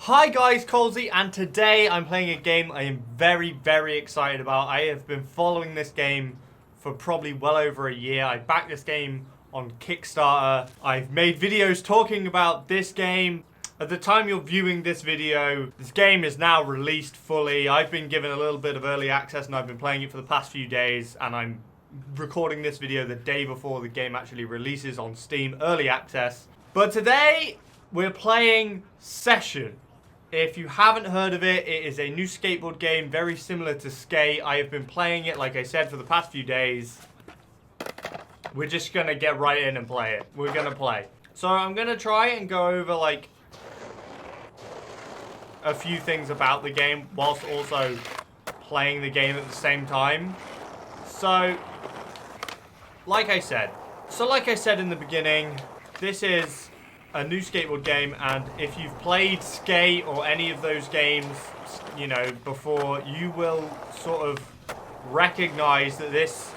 Hi guys, Colesy, and today I'm playing a game I am very excited about. I have been following this game for probably well over a year. I backed this game on Kickstarter. I've made videos talking about this game. At the time you're viewing this video, this game is now released fully. I've been given a little bit of early access and I've been playing it for the past few days, and I'm recording this video the day before the game actually releases on Steam, early access. But today we're playing Session. If you haven't heard of it, it is a new skateboard game, very similar to Skate. I have been playing it, like I said, for the past few days. We're just going to get right in and play it. We're going to play. So I'm going to try and go over, like, a few things about the game, whilst also playing the game at the same time. So, like I said in the beginning, this is a new skateboard game, and if you've played Skate or any of those games, you know, before, you will sort of recognize that this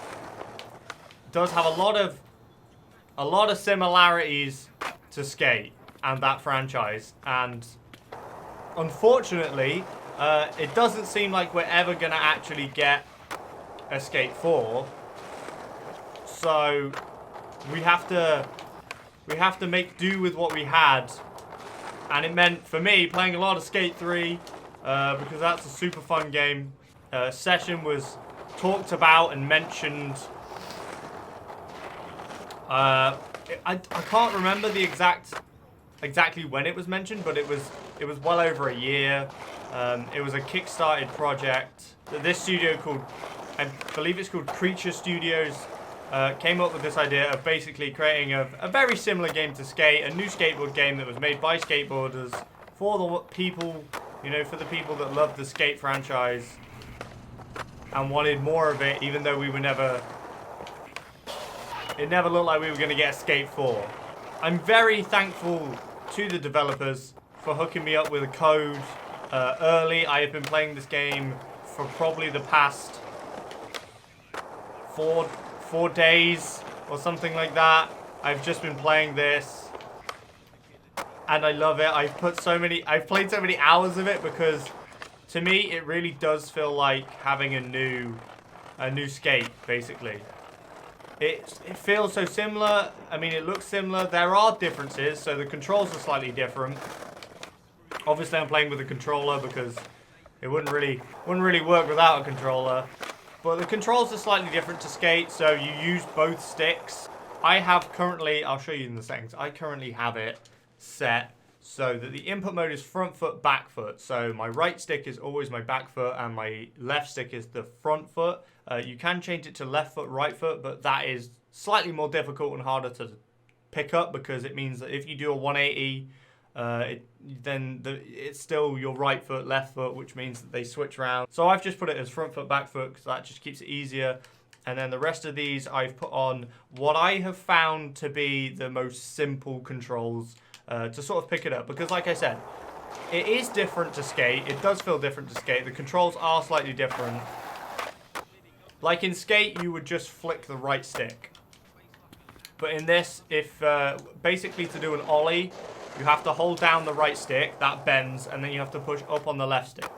does have a lot of similarities to Skate and that franchise. And unfortunately, it doesn't seem like we're ever gonna actually get a Skate 4. So we have to make do with what we had, and it meant for me playing a lot of Skate 3 because that's a super fun game. Session was talked about and mentioned. I can't remember the exactly when it was mentioned, but it was well over a year. It was a kickstarted project that this studio called, I believe it's called Creature Studios, came up with this idea of basically creating a very similar game to Skate, a new skateboard game that was made by skateboarders for the people, you know, for the people that loved the Skate franchise and wanted more of it, even though it never looked like we were going to get a Skate 4. I'm very thankful to the developers for hooking me up with a code early. I have been playing this game for probably the past four days or something like that. I've just been playing this and I love it. I've played so many hours of it because to me it really does feel like having a new Skate, basically. It feels so similar. I mean, it looks similar. There are differences, so the controls are slightly different. Obviously I'm playing with a controller because it wouldn't really work without a controller. But the controls are slightly different to Skate, so you use both sticks. I have currently, I'll show you in the settings, I currently have it set so that the input mode is front foot, back foot. So my right stick is always my back foot and my left stick is the front foot. You can change it to left foot, right foot, but that is slightly more difficult and harder to pick up because it means that if you do a 180, it's still your right foot, left foot, which means that they switch around. So I've just put it as front foot, back foot because that just keeps it easier. And then the rest of these I've put on what I have found to be the most simple controls to sort of pick it up. Because like I said, it is different to Skate. It does feel different to Skate. The controls are slightly different. Like in Skate, you would just flick the right stick. But in this, if basically to do an ollie, you have to hold down the right stick, that bends, and then you have to push up on the left stick.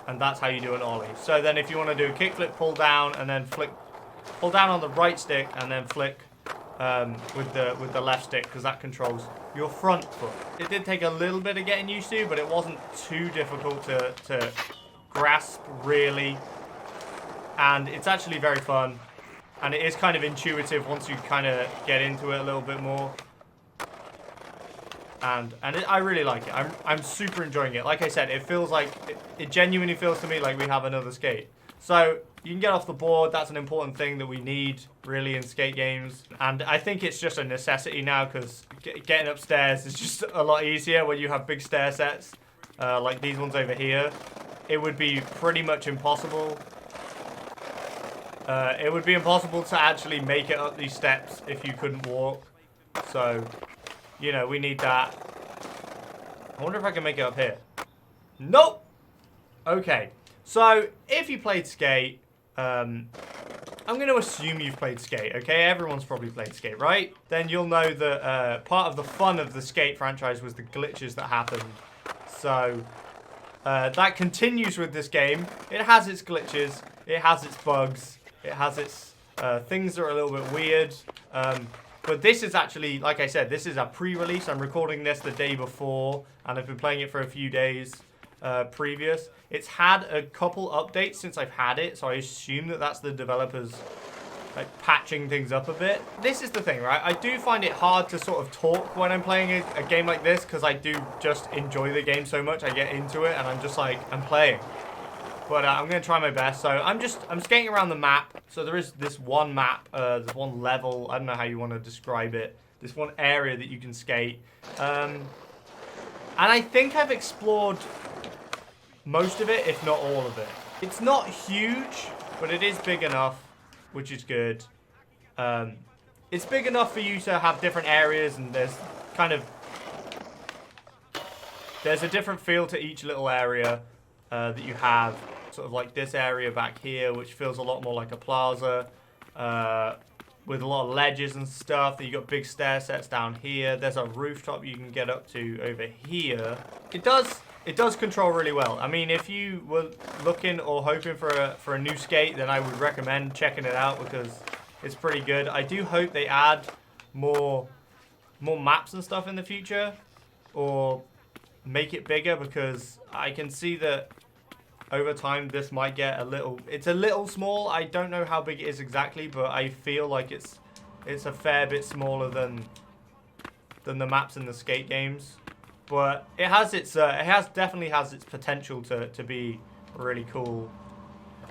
And that's how you do an ollie. So then if you want to do a kickflip, pull down, and then flick, pull down on the right stick, and then flick with the left stick, because that controls your front foot. It did take a little bit of getting used to, but it wasn't too difficult to grasp, really. And it's actually very fun. And it is kind of intuitive once you kind of get into it a little bit more. And I really like it. I'm super enjoying it. Like I said, it feels like, it genuinely feels to me like we have another Skate. So you can get off the board. That's an important thing that we need really in Skate games. And I think it's just a necessity now because getting upstairs is just a lot easier when you have big stair sets like these ones over here. It would be pretty much impossible. It would be impossible to actually make it up these steps if you couldn't walk. So, you know, we need that. I wonder if I can make it up here. Nope! Okay. So, if you played Skate, I'm going to assume you've played Skate, okay? Everyone's probably played Skate, right? Then you'll know that part of the fun of the Skate franchise was the glitches that happened. So that continues with this game. It has its glitches. It has its bugs. It has its things that are a little bit weird. But this is actually, like I said, this is a pre-release. I'm recording this the day before, and I've been playing it for a few days previous. It's had a couple updates since I've had it, so I assume that that's the developers like patching things up a bit. This is the thing, right? I do find it hard to sort of talk when I'm playing a game like this, because I do just enjoy the game so much. I get into it, and I'm just like, I'm playing. But I'm going to try my best. So I'm skating around the map. So there is this one map, there's one level, I don't know how you want to describe it. This one area that you can skate. And I think I've explored most of it, if not all of it. It's not huge, but it is big enough, which is good. It's big enough for you to have different areas, and there's a different feel to each little area that you have. Sort of like this area back here, which feels a lot more like a plaza, with a lot of ledges and stuff. Then you got big stair sets down here. There's a rooftop you can get up to over here. It does control really well. I mean, if you were looking or hoping for a new skate, then I would recommend checking it out, because it's pretty good. I do hope they add more maps and stuff in the future, or make it bigger, because I can see that over time this might get it's a little small. I don't know how big it is exactly, but I feel like it's a fair bit smaller than the maps in the Skate games. But it definitely has its potential to be really cool.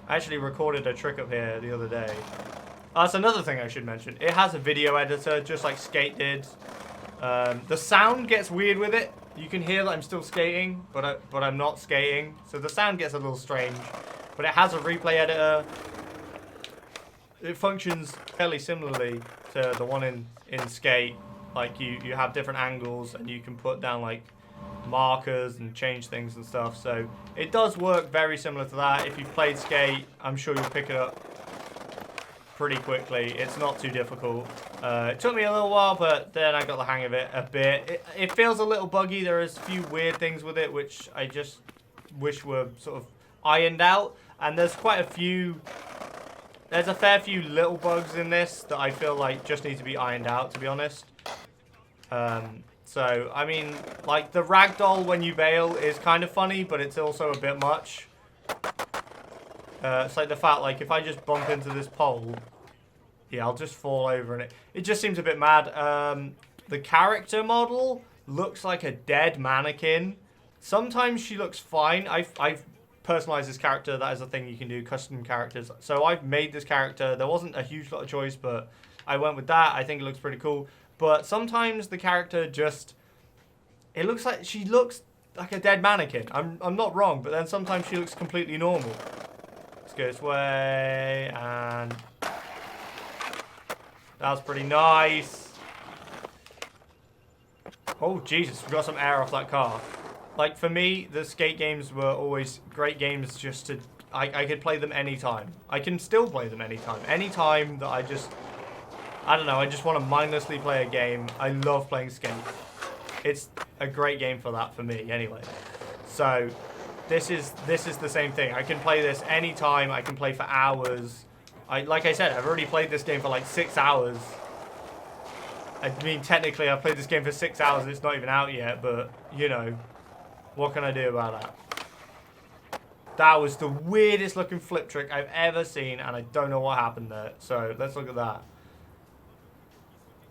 I actually recorded a trick up here the other day. That's another thing I should mention. It has a video editor, just like Skate did. The sound gets weird with it. You can hear that I'm still skating, but I'm not skating. So the sound gets a little strange. But it has a replay editor. It functions fairly similarly to the one in Skate. Like you have different angles, and you can put down like markers and change things and stuff. So it does work very similar to that. If you've played Skate, I'm sure you'll pick it up pretty quickly. It's not too difficult. It took me a little while, but then I got the hang of it a bit. It feels a little buggy. There is a few weird things with it, which I just wish were sort of ironed out. And there's a fair few little bugs in this that I feel like just need to be ironed out, to be honest. So, I mean, like the ragdoll when you bail is kind of funny, but it's also a bit much. It's like the fact, like, if I just bump into this pole, yeah, I'll just fall over, and it just seems a bit mad. The character model looks like a dead mannequin. Sometimes she looks fine. I've personalized this character. That is a thing you can do, custom characters. So I've made this character. There wasn't a huge lot of choice, but I went with that. I think it looks pretty cool. But sometimes the character she looks like a dead mannequin. I'm not wrong, but then sometimes she looks completely normal. Let's go this way, and that was pretty nice. Oh, Jesus, we got some air off that car. Like, for me, the Skate games were always great games just to... I could play them anytime. I can still play them anytime. Anytime that I don't know, I just want to mindlessly play a game. I love playing Skate. It's a great game for that, for me, anyway. So, this is the same thing. I can play this anytime. I can play for hours. Like I said, I've already played this game for like 6 hours. I mean, technically, I've played this game for 6 hours and it's not even out yet, but, you know, what can I do about that? That was the weirdest looking flip trick I've ever seen, and I don't know what happened there. So, let's look at that.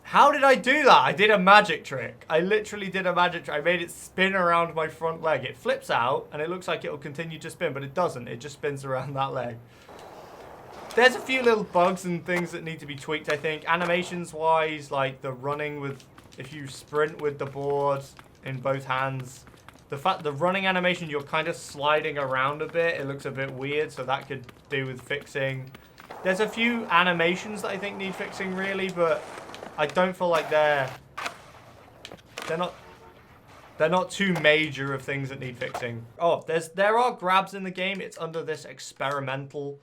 How did I do that? I did a magic trick. I literally did a magic trick. I made it spin around my front leg. It flips out, and it looks like it'll continue to spin, but it doesn't. It just spins around that leg. There's a few little bugs and things that need to be tweaked, I think. Animations-wise, like the running with... If you sprint with the board in both hands... The running animation, you're kind of sliding around a bit. It looks a bit weird, so that could do with fixing. There's a few animations that I think need fixing, really, but I don't feel like they're not too major of things that need fixing. Oh, there are grabs in the game. It's under this experimental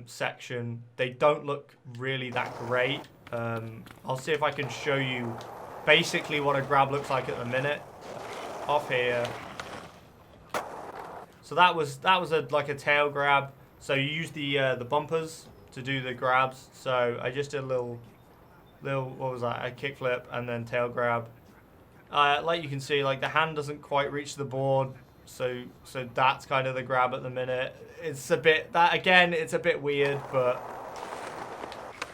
section, they don't look really that great. I'll see if I can show you basically what a grab looks like at the minute. Off here. So that was like a tail grab. So you use the bumpers to do the grabs. So I just did a little what was that? A kickflip and then tail grab. Like you can see, like the hand doesn't quite reach the board. So that's kind of the grab at the minute. It's a bit it's a bit weird, but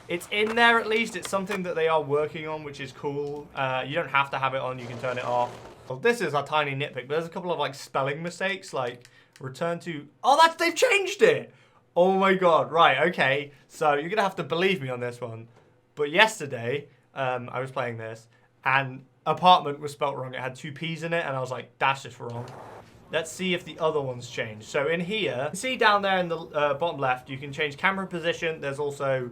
it's in there at least. It's something that they are working on, which is cool. You don't have to have it on. You can turn it off. Well, this is a tiny nitpick, but there's a couple of like spelling mistakes, like return to. Oh, they've changed it. Oh my god. Right. Okay. So you're gonna have to believe me on this one. But yesterday, I was playing this, and apartment was spelt wrong. It had 2 P's in it, and I was like, that's just wrong. Let's see if the other one's changed. So in here, you see down there in the bottom left, you can change camera position. There's also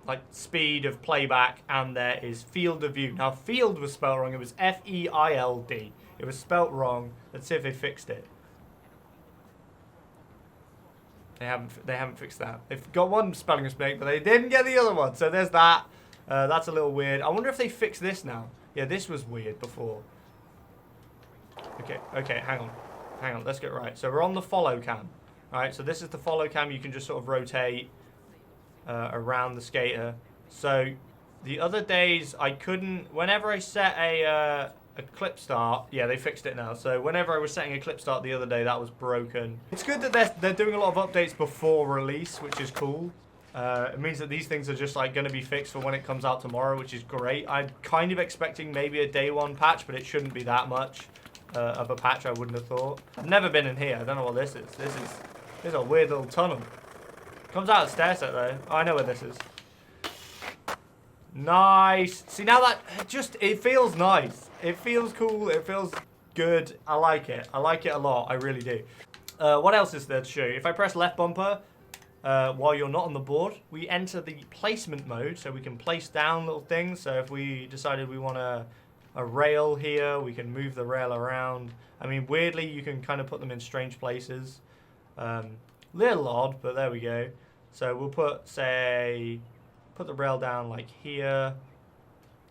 like speed of playback, and there is field of view. Now field was spelled wrong. It was F-E-I-L-D. It was spelt wrong. Let's see if they fixed it. They haven't fixed that. They've got one spelling mistake, but they didn't get the other one. So there's that. That's a little weird. I wonder if they fixed this now. Yeah, this was weird before. Okay, hang on. Let's get right. So we're on the follow cam. Right, so this is the follow cam. You can just sort of rotate around the skater. So the other days I couldn't, whenever I set a clip start, yeah, they fixed it now. So whenever I was setting a clip start the other day, that was broken. It's good that they're doing a lot of updates before release, which is cool. It means that these things are just like going to be fixed for when it comes out tomorrow, which is great. I'm kind of expecting maybe a day 1 patch, but it shouldn't be that much of a patch, I wouldn't have thought. I've never been in here. I don't know what this is. This is a weird little tunnel. Comes out of stair set though. Oh, I know where this is. Nice. See, now that it feels nice. It feels cool. It feels good. I like it. I like it a lot. I really do. What else is there to show you? If I press left bumper while you're not on the board, we enter the placement mode, so we can place down little things. So if we decided we want a rail here, we can move the rail around. I mean, weirdly, you can kind of put them in strange places. Little odd, but there we go. So we'll put the rail down like here,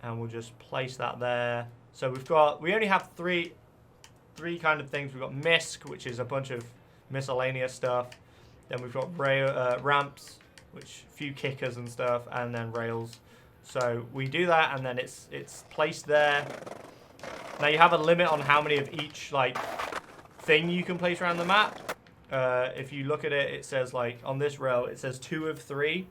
and we'll just place that there. So we only have three kind of things. We've got misc, which is a bunch of miscellaneous stuff. Then we've got ramps, which a few kickers and stuff, and then rails. So we do that, and then it's placed there. Now you have a limit on how many of each like thing you can place around the map. If you look at it, it says like on this rail, it says 2 of 3.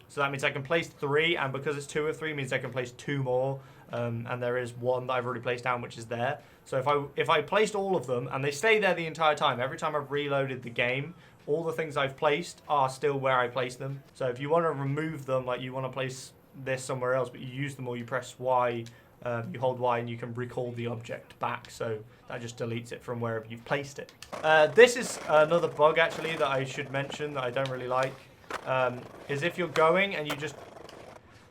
So that means I can place 3, and because it's 2 of 3, means I can place 2 more. And there is 1 that I've already placed down, which is there. So if I placed all of them, and they stay there the entire time, every time I've reloaded the game, all the things I've placed are still where I placed them. So if you want to remove them, like you want to place this somewhere else, but you use them, or you press Y, you hold Y, and you can recall the object back. So that just deletes it from wherever you've placed it. This is another bug, actually, that I should mention that I don't really like. Is if you're going and you just...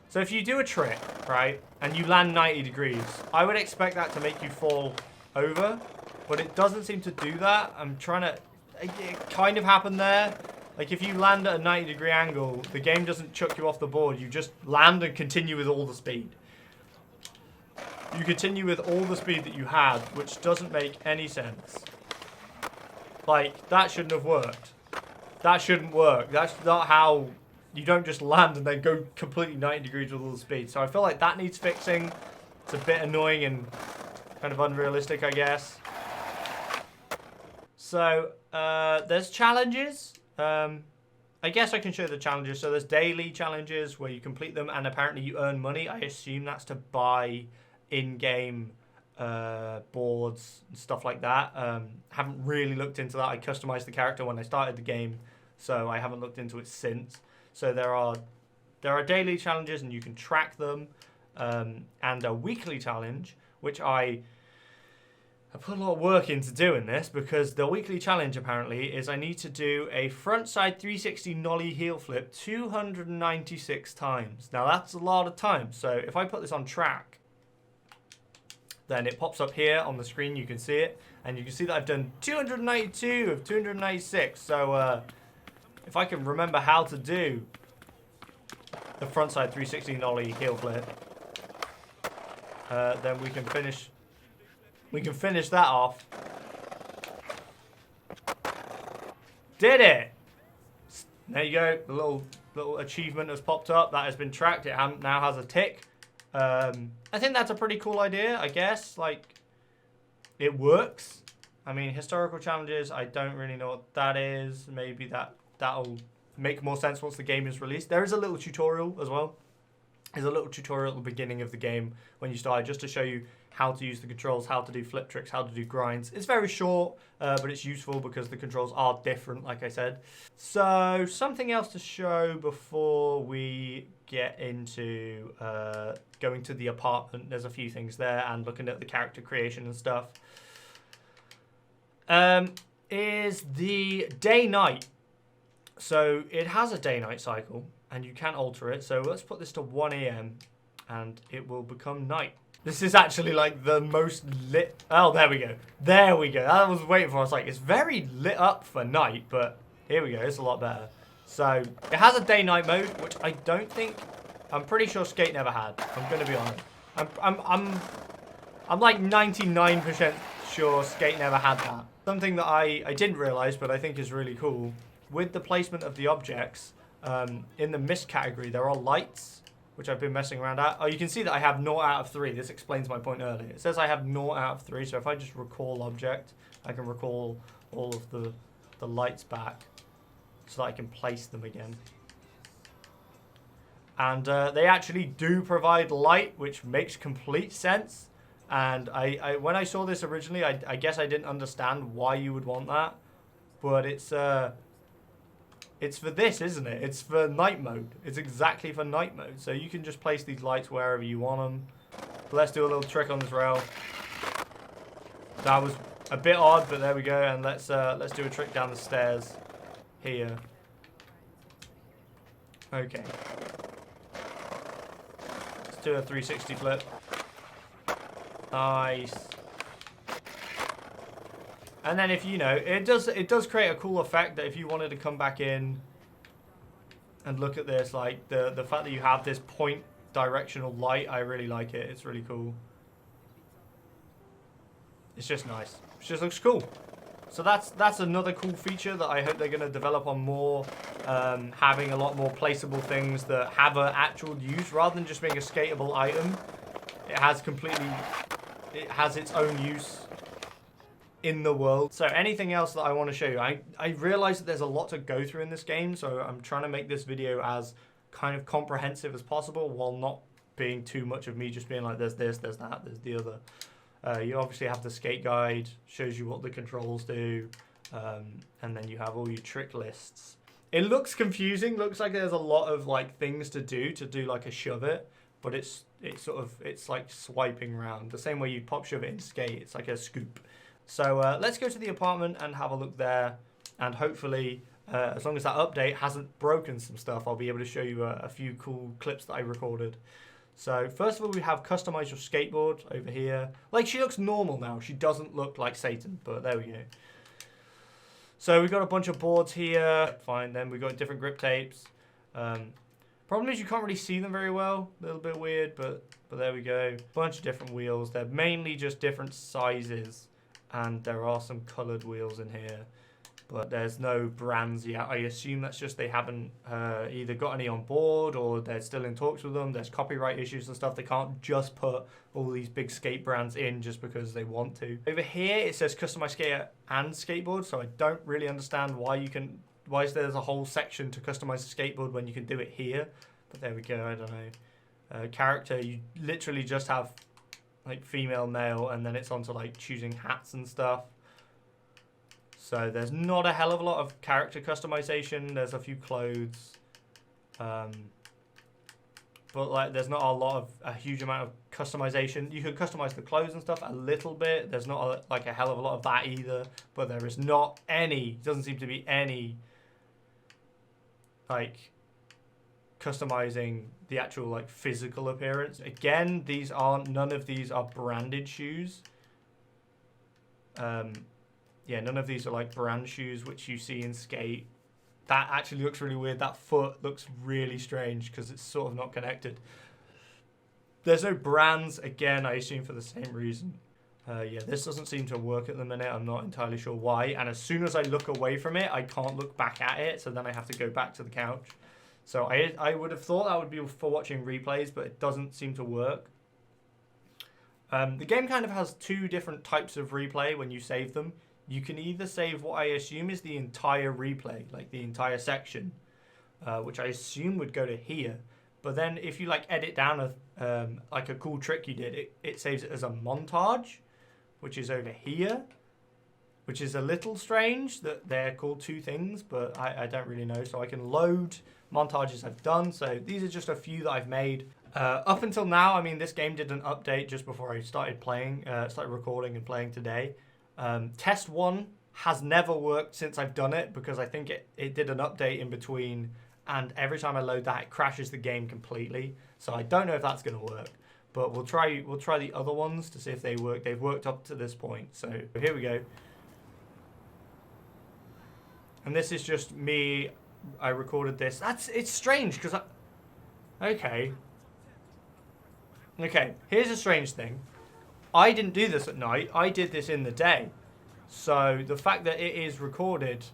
So if you do a trick, right, and you land 90 degrees, I would expect that to make you fall over, but it doesn't seem to do that. I'm trying to... It kind of happened there. Like, if you land at a 90-degree angle, the game doesn't chuck you off the board. You just land and continue with all the speed. You continue with all the speed that you had, which doesn't make any sense. Like, that shouldn't have worked. That shouldn't work. That's not how... You don't just land and then go completely 90 degrees with all the speed. So I feel like that needs fixing. It's a bit annoying and kind of unrealistic, I guess. So, there's challenges. I guess I can show the challenges. So there's daily challenges where you complete them, and apparently you earn money. I assume that's to buy in-game boards and stuff like that. Haven't really looked into that. I customized the character when I started the game, so I haven't looked into it since. So there are daily challenges, and you can track them, and a weekly challenge, which I put a lot of work into doing this, because the weekly challenge apparently is I need to do a frontside 360 nollie heel flip 296 times. Now that's a lot of times. So if I put this on track, then it pops up here on the screen. You can see it, and you can see that I've done 292 of 296. So if I can remember how to do the frontside 360 nollie heel flip, then we can finish that off. Did it! There you go. The little achievement has popped up. That has been tracked. It now has a tick. I think that's a pretty cool idea, I guess. Like, it works. I mean, historical challenges, I don't really know what that is. Maybe that'll make more sense once the game is released. There is a little tutorial as well. There's a little tutorial at the beginning of the game when you start, just to show you how to use the controls, how to do flip tricks, how to do grinds. It's very short, but it's useful because the controls are different, like I said. So, something else to show before we get into going to the apartment. There's a few things there, and looking at the character creation and stuff. Is the day-night. So, it has a day-night cycle, and you can alter it. So, let's put this to 1 AM, and it will become night. This is actually like the most lit... Oh, there we go. There we go. I was waiting for. I was like, it's very lit up for night, but here we go. It's a lot better. So it has a day-night mode, which I don't think... I'm pretty sure Skate never had. I'm going to be honest. I'm like 99% sure Skate never had that. Something that I didn't realize, but I think is really cool. With the placement of the objects, in the mist category, there are lights, which I've been messing around at. Oh, you can see that I have 0 out of 3. This explains my point earlier. It says I have 0 out of 3, so if I just recall object, I can recall all of the lights back so that I can place them again. And they actually do provide light, which makes complete sense. And when I saw this originally, I guess I didn't understand why you would want that. But it's for this, isn't it? It's for night mode. It's exactly for night mode. So you can just place these lights wherever you want them. But let's do a little trick on this rail. That was a bit odd, but there we go. And let's do a trick down the stairs here. Okay. Let's do a 360 flip. Nice. And then if you know, it does create a cool effect that if you wanted to come back in and look at this, like the fact that you have this point directional light, I really like it. It's really cool. It's just nice. It just looks cool. So that's another cool feature that I hope they're going to develop on more, having a lot more placeable things that have an actual use rather than just being a skatable item. It has its own use in the world. So anything else that I want to show you, I realize that there's a lot to go through in this game, so I'm trying to make this video as kind of comprehensive as possible while not being too much of me just being like there's this, there's that, there's the other. You obviously have the skate guide, shows you what the controls do, and then you have all your trick lists. It looks confusing, looks like there's a lot of like things to do like a shove it, but it's like swiping around the same way you pop shove it in skate. It's like a scoop. So let's go to the apartment and have a look there, and hopefully as long as that update hasn't broken some stuff, I'll be able to show you a few cool clips that I recorded. So first of all, we have customize your skateboard over here. Like, she looks normal now. She doesn't look like Satan, but there we go. So we've got a bunch of boards here. Fine, then we've got different grip tapes. Problem is you can't really see them very well. A little bit weird, but there we go. Bunch of different wheels. They're mainly just different sizes. And there are some coloured wheels in here, but there's no brands yet. I assume that's just they haven't either got any on board or they're still in talks with them. There's copyright issues and stuff. They can't just put all these big skate brands in just because they want to. Over here it says customize skater and skateboard, so I don't really understand why there's a whole section to customize a skateboard when you can do it here. But there we go. I don't know. Character, you literally just have like female, male, and then it's onto like choosing hats and stuff. So there's not a hell of a lot of character customization. There's a few clothes, but like there's not a huge amount of customization. You can customize the clothes and stuff a little bit. There's not like a hell of a lot of that either, but there is not any, doesn't seem to be any like customizing the actual like physical appearance. Again, none of these are branded shoes. Yeah, none of these are like brand shoes which you see in skate. that actually looks really weird. That foot looks really strange because it's sort of not connected. There's no brands, again, I assume for the same reason. Yeah, this doesn't seem to work at the minute. I'm not entirely sure why. And as soon as I look away from it, I can't look back at it. So then I have to go back to the couch. So I would have thought that would be for watching replays, but it doesn't seem to work. The game kind of has two different types of replay when you save them. You can either save what I assume is the entire replay, like the entire section, which I assume would go to here. But then if you like edit down like a cool trick you did, it saves it as a montage, which is over here, which is a little strange that they're called two things, but I don't really know. So I can load montages I've done. So these are just a few that I've made. Up until now, I mean, this game did an update just before I started playing, started recording and playing today. Test 1 has never worked since I've done it because I think it did an update in between, and every time I load that, it crashes the game completely. So I don't know if that's going to work, but we'll try the other ones to see if they work. They've worked up to this point. So here we go. And this is just me. I recorded this. It's strange because okay, here's a strange thing. I didn't do this at night. I did this in the day. So the fact that it is recorded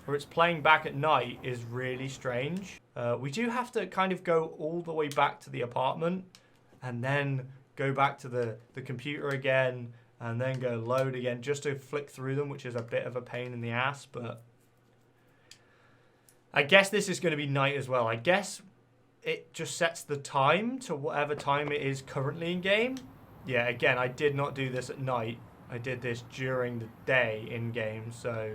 or it's playing back at night is really strange. We do have to kind of go all the way back to the apartment and then go back to the computer again and then go load again just to flick through them, which is a bit of a pain in the ass, but I guess this is going to be night as well. I guess it just sets the time to whatever time it is currently in game. Yeah, again, I did not do this at night. I did this during the day in game, so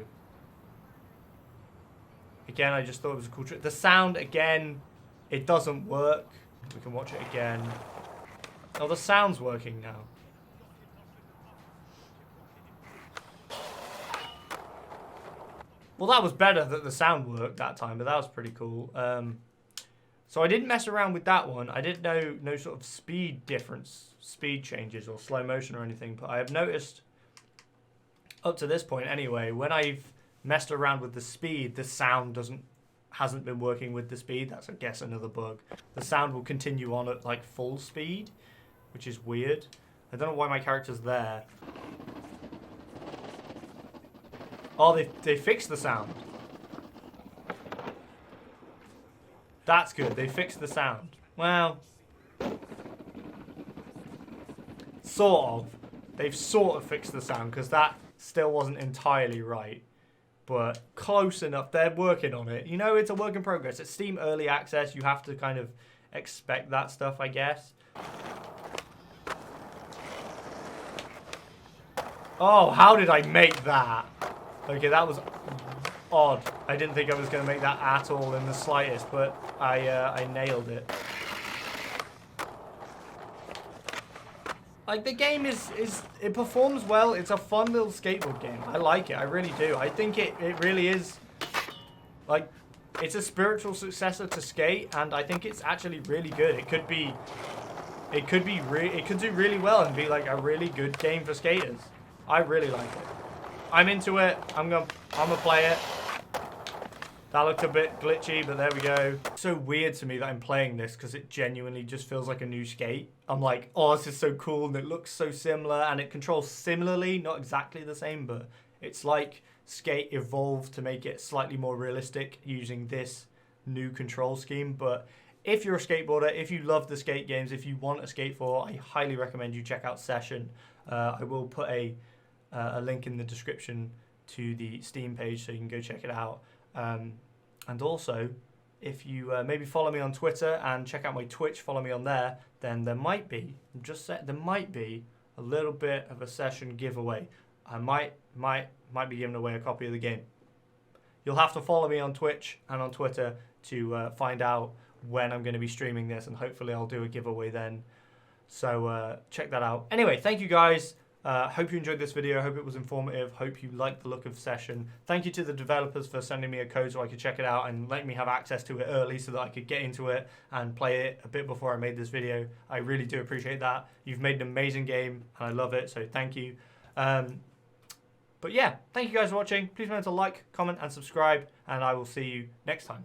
again, I just thought it was a cool trick. The sound, again, it doesn't work. We can watch it again. Oh, the sound's working now. Well, that was better that the sound worked that time, but that was pretty cool. So I didn't mess around with that one. I didn't know no sort of speed difference, speed changes or slow motion or anything, but I have noticed up to this point anyway, when I've messed around with the speed, the sound hasn't been working with the speed. That's, I guess, another bug. The sound will continue on at like full speed, which is weird. I don't know why my character's there. Oh, they fixed the sound. That's good. They fixed the sound. Well, sort of. They've sort of fixed the sound because that still wasn't entirely right. But close enough. They're working on it. You know, it's a work in progress. It's Steam Early Access. You have to kind of expect that stuff, I guess. Oh, how did I make that? Okay, that was odd. I didn't think I was going to make that at all in the slightest, but I nailed it. Like, the game it performs well. It's a fun little skateboard game. I like it. I really do. I think it really is, like, it's a spiritual successor to Skate, and I think it's actually really good. It could do really well and be like a really good game for skaters. I really like it. I'm into it. I'm gonna play it. That looked a bit glitchy, but there we go. It's so weird to me that I'm playing this because it genuinely just feels like a new Skate. I'm like, oh, this is so cool, and it looks so similar, and it controls similarly, not exactly the same, but it's like Skate evolved to make it slightly more realistic using this new control scheme. But if you're a skateboarder, if you love the Skate games, if you want a Skate 4, I highly recommend you check out Session. I will put a link in the description to the Steam page so you can go check it out. And also, if you maybe follow me on Twitter and check out my Twitch, follow me on there, then there might be, there might be a little bit of a Session giveaway. I might be giving away a copy of the game. You'll have to follow me on Twitch and on Twitter to find out when I'm going to be streaming this, and hopefully I'll do a giveaway then. So check that out. Anyway, thank you guys. Hope you enjoyed this video. Hope it was informative. Hope you liked the look of Session. Thank you to the developers for sending me a code so I could check it out and letting me have access to it early so that I could get into it and play it a bit before I made this video. I really do appreciate that. You've made an amazing game and I love it, so thank you. But yeah, thank you guys for watching. Please remember to like, comment, and subscribe, and I will see you next time.